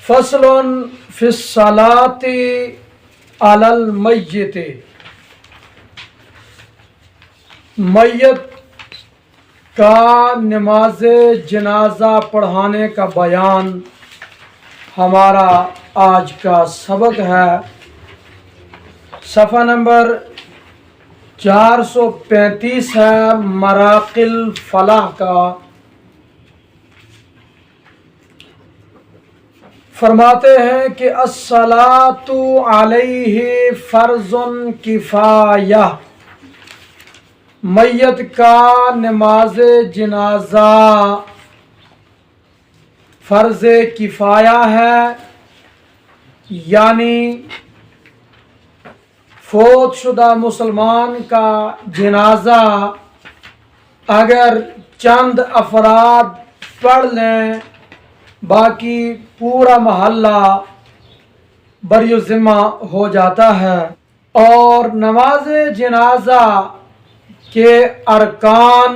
فصل فی الصلاۃ علی المیت، میت کا نماز جنازہ پڑھانے کا بیان ہمارا آج کا سبق ہے۔ صفحہ نمبر 435 ہے مراقل فلاح کا۔ فرماتے ہیں کہ الصلاۃ علیہ فرض کفایہ، میت کا نماز جنازہ فرض کفایہ ہے، یعنی فوت شدہ مسلمان کا جنازہ اگر چند افراد پڑھ لیں، باقی پورا محلہ بری ذمہ ہو جاتا ہے۔ اور نماز جنازہ کے ارکان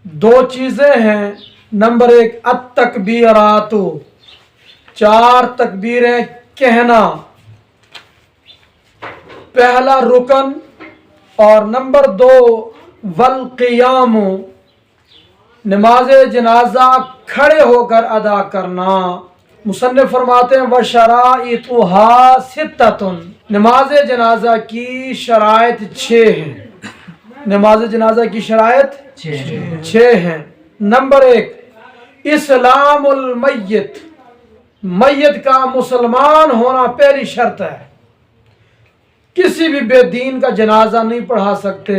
دو چیزیں ہیں۔ نمبر 1 التکبیرات، 4 تکبیریں کہنا، پہلا رکن۔ اور نمبر 2 والقیام، نماز جنازہ کھڑے ہو کر ادا کرنا۔ مصنف فرماتے ہیں وشرائطها 6، نماز جنازہ کی شرائط 6 ہیں۔ نماز جنازہ کی شرائط 6 ہیں۔ نمبر 1 اسلام المیت، میت کا مسلمان ہونا پہلی شرط ہے۔ کسی بھی بے دین کا جنازہ نہیں پڑھا سکتے،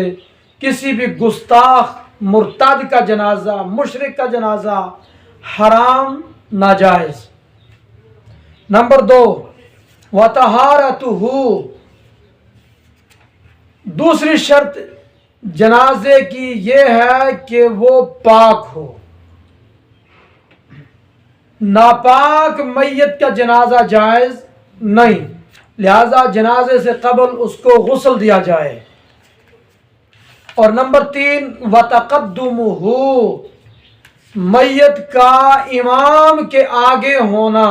کسی بھی گستاخ مرتد کا جنازہ، مشرک کا جنازہ حرام، ناجائز۔ نمبر 2 وطہارتہ، دوسری شرط جنازے کی یہ ہے کہ وہ پاک ہو۔ ناپاک میت کا جنازہ جائز نہیں، لہذا جنازے سے قبل اس کو غسل دیا جائے۔ اور نمبر 3 وتقدمہ، میت کا امام کے آگے ہونا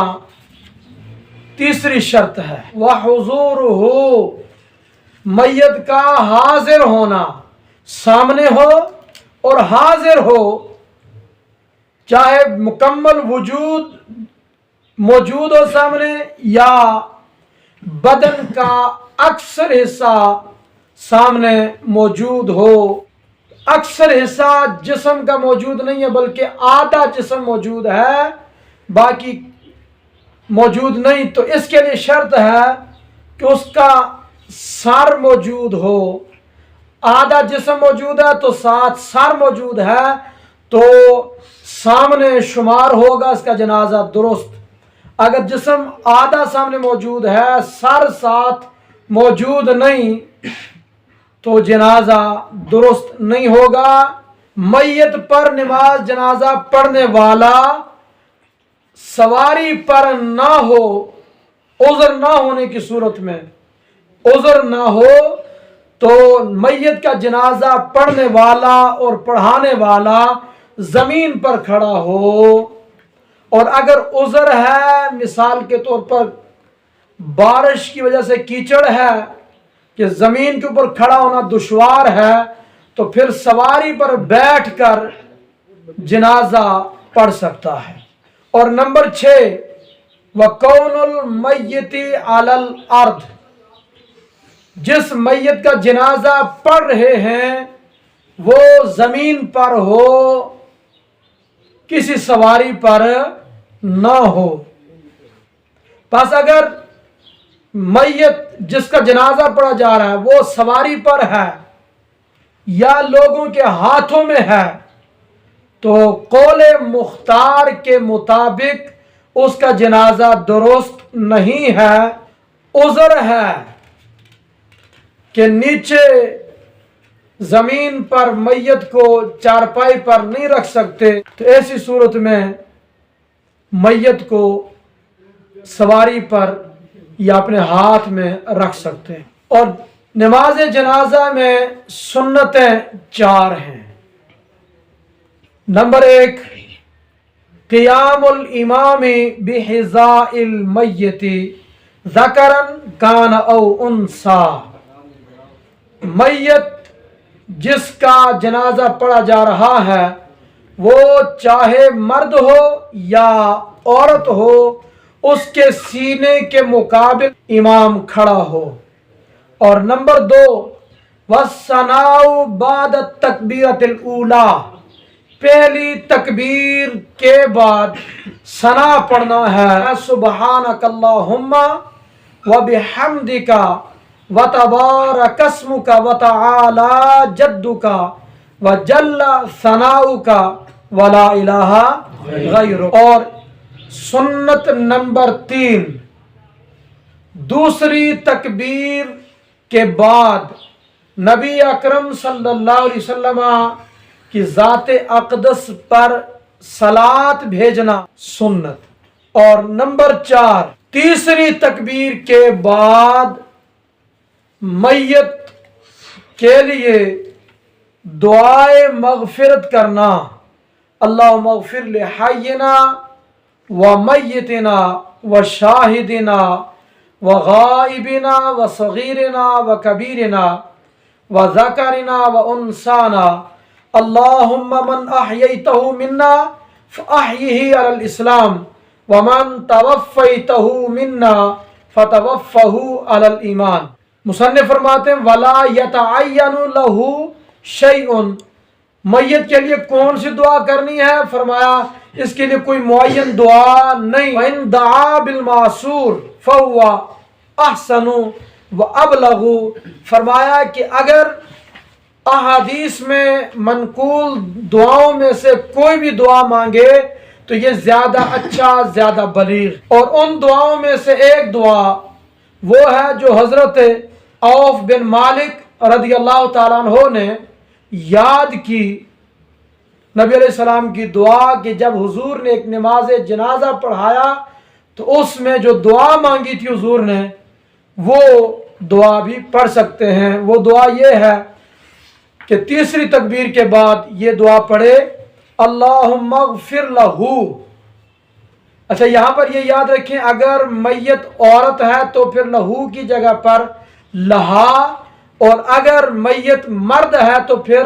تیسری شرط ہے۔ وحضورہ، میت کا حاضر ہونا، سامنے ہو اور حاضر ہو، چاہے مکمل موجود ہو سامنے یا بدن کا اکثر حصہ سامنے موجود ہو۔ اکثر حصہ جسم کا موجود نہیں ہے بلکہ آدھا جسم موجود ہے، باقی موجود نہیں، تو اس کے لیے شرط ہے کہ اس کا سر موجود ہو۔ آدھا جسم موجود ہے تو ساتھ سر موجود ہے تو سامنے شمار ہوگا اس کا جنازہ درست۔ اگر جسم آدھا سامنے موجود ہے، سر ساتھ موجود نہیں، تو جنازہ درست نہیں ہوگا۔ میت پر نماز جنازہ پڑھنے والا سواری پر نہ ہو، عذر نہ ہونے کی صورت میں، عذر نہ ہو تو میت کا جنازہ پڑھنے والا اور پڑھانے والا زمین پر کھڑا ہو۔ اور اگر عذر ہے، مثال کے طور پر بارش کی وجہ سے کیچڑ ہے کہ زمین کے اوپر کھڑا ہونا دشوار ہے، تو پھر سواری پر بیٹھ کر جنازہ پڑھ سکتا ہے۔ اور نمبر 6 وَكَوْنُ الْمَيِّتِ عَلَى الْأَرْضِ، جس میت کا جنازہ پڑھ رہے ہیں وہ زمین پر ہو، کسی سواری پر نہ ہو۔ پس اگر میت جس کا جنازہ پڑھا جا رہا ہے وہ سواری پر ہے یا لوگوں کے ہاتھوں میں ہے، تو قول مختار کے مطابق اس کا جنازہ درست نہیں ہے۔ عذر ہے کہ نیچے زمین پر میت کو چارپائی پر نہیں رکھ سکتے، تو ایسی صورت میں میت کو سواری پر یا اپنے ہاتھ میں رکھ سکتے ہیں۔ اور نماز جنازہ میں سنتیں 4 ہیں۔ نمبر 1 क़ियामुल इमामी बिहिज़ाइल मय्यति ज़करन कान औ उन्सा। मैयत जिसका जनाजा पढ़ा जा रहा है वो चाहे मर्द हो या औरत हो, उसके सीने के मुकाबिल इमाम खड़ा हो। और नंबर 2, वस्सनाउ बाद तकबीरतिल ऊला, पहली तकबीर के बाद सना पढ़ना है। सुब्हानकल्लाहुम्मा व बिहम्दिका व तबारकस्मुका व तआला जद्दुका व जल्ला सनाउका व ला इलाहा गैरुक। और सुन्नत नंबर 3, दूसरी तकबीर के बाद नबी अकरम सल्लल्लाहु अलैहि वसल्लम की ज़ाते अक़दस पर सलात भेजना सुन्नत। और नंबर 4, तीसरी तकबीर के बाद मैयत के लिए दुआए मग़फ़िरत करना, अल्लाहुम्मा मग़फ़िर लि हय्यिना व मय्यितिना व शाहिदिना व गाइबिना व सगीरिना व कबीरिना व ज़करिना व उन्साना, अल्लाहुम्मा मन अहयैतहु मिन्ना फ़अहयिही अलल इस्लाम व मन तवफ़्फ़ैतहु मिन्ना फ़तवफ़्फ़हु अलल ईमान। मुसन्निफ़ फरमाते हैं वला यतअय्यनु लहू शैउन, मैयत के लिए कौन सी दुआ करनी है? फरमाया इसके लिए कोई मुअय्यन दुआ नहीं। इन दआ बिल मासूर फहुवा अहसनु व अबलगु, फरमाया कि अगर अहादीस में मनकूल दुआओं में से कोई भी दुआ मांगे तो ये ज्यादा अच्छा, ज्यादा बलीग। और उन दुआओं में से एक दुआ वो है जो हजरत औफ बिन मालिक रदियल्लाहु ताला अन्हु ने याद की, नबी अलैहि सलाम की दुआ कि जब हुजूर ने एक नमाज जनाजा पढ़ाया तो उसमें जो दुआ मांगी थी हुजूर ने, वो दुआ भी पढ़ सकते हैं। वो दुआ ये है कि तीसरी तकबीर के बाद ये दुआ पढ़े, अल्लाहुम्मा ग़फ़िर लहू। अच्छा, यहाँ पर ये याद रखें, अगर मैयत औरत है तो फिर लहू की जगह पर लहा, और अगर मैयत मर्द है तो फिर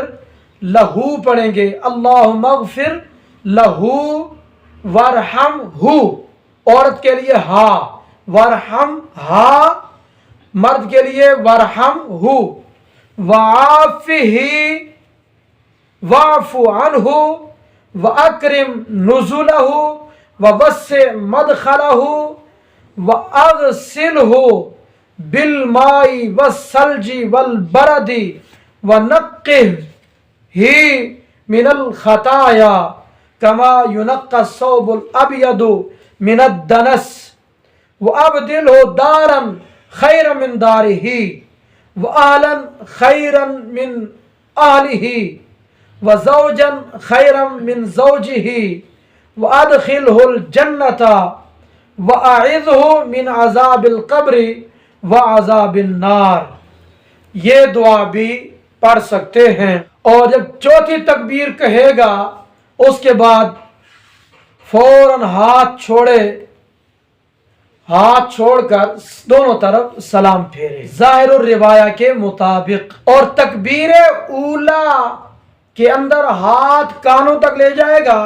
लहू पढ़ेंगे। अल्लाहुम्मा ग़फ़िर लहू वरहमहू, औरत के लिए हा, वरहम हा, मर्द के लिए वरहमहू, वआफ़िही वाफ़ु अन्हु व अक्रिम नुज़ुलहु व वस्सि मदखलहु व अग़सिलहु बिल माई वस्सल्जी वल बरदी व नक़्क़िही मिनल ख़ताया कमा युनक़्क़ा अस्सौबुल अबयदु मिनद दनस व अबदिलहु दारन खैरन मिन दारिही व अहलन खैरन मिन अहलिही व ज़ौजन खैरन मिन ज़ौजिही व अदखिलहुल जन्नता व अइज़हु मिन अज़ाबिल क़ब्रि व अज़ाबिन नार। ये दुआ भी पढ़ सकते हैं। और जब चौथी तकबीर कहेगा उसके बाद फौरन हाथ छोड़े, हाथ छोड़कर दोनों तरफ सलाम फेरे ज़ाहिरुर रिवाया के मुताबिक। और तकबीर ऊला के अंदर हाथ कानों तक ले जाएगा,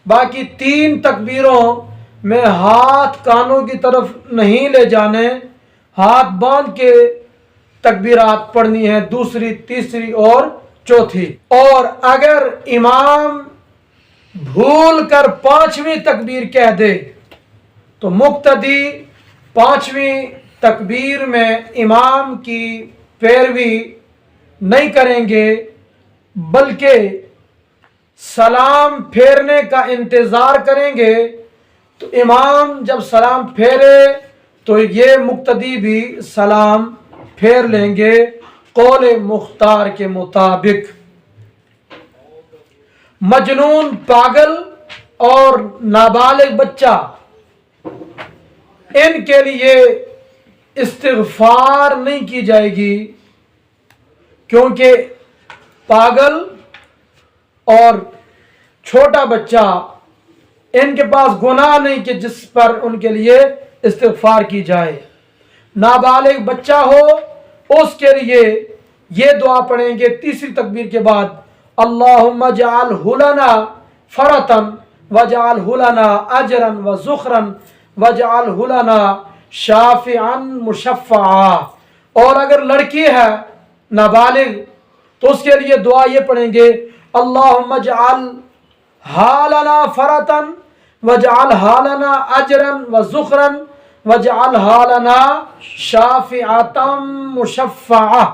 बाकी 3 तकबीरों में हाथ कानों की तरफ नहीं ले जाने, हाथ बांध के तकबीरात पढ़नी है, दूसरी, तीसरी और चौथी। और अगर इमाम भूल कर 5वीं तकबीर कह दे तो मुक्तदी 5वीं तकबीर में इमाम की पैरवी नहीं करेंगे, बल्कि सलाम फेरने का इंतज़ार करेंगे। तो इमाम जब सलाम फेरे तो ये मुक्तदी भी सलाम फेर लेंगे कौल मुख्तार के मुताबिक। मजनून, पागल और नाबालिग बच्चा, इनके लिए इस्तिग़फ़ार नहीं की जाएगी, क्योंकि पागल और छोटा बच्चा ان کے پاس گناہ نہیں کہ جس پر ان کے لیے استغفار کی جائے۔ نابالغ بچہ ہو اس کے لیے یہ دعا پڑھیں گے تیسری تکبیر کے بعد، اللہم اجعلہ لنا فرطا واجعلہ لنا اجرا وذخرا واجعلہ لنا شافعا مشفعا۔ اور اگر لڑکی ہے نابالغ تو اس کے لیے دعا یہ پڑھیں گے، اللہم اجعلہا لنا فرطا واجعلہا لنا اجرا وذخرا واجعلہا لنا شافعا مشفعا۔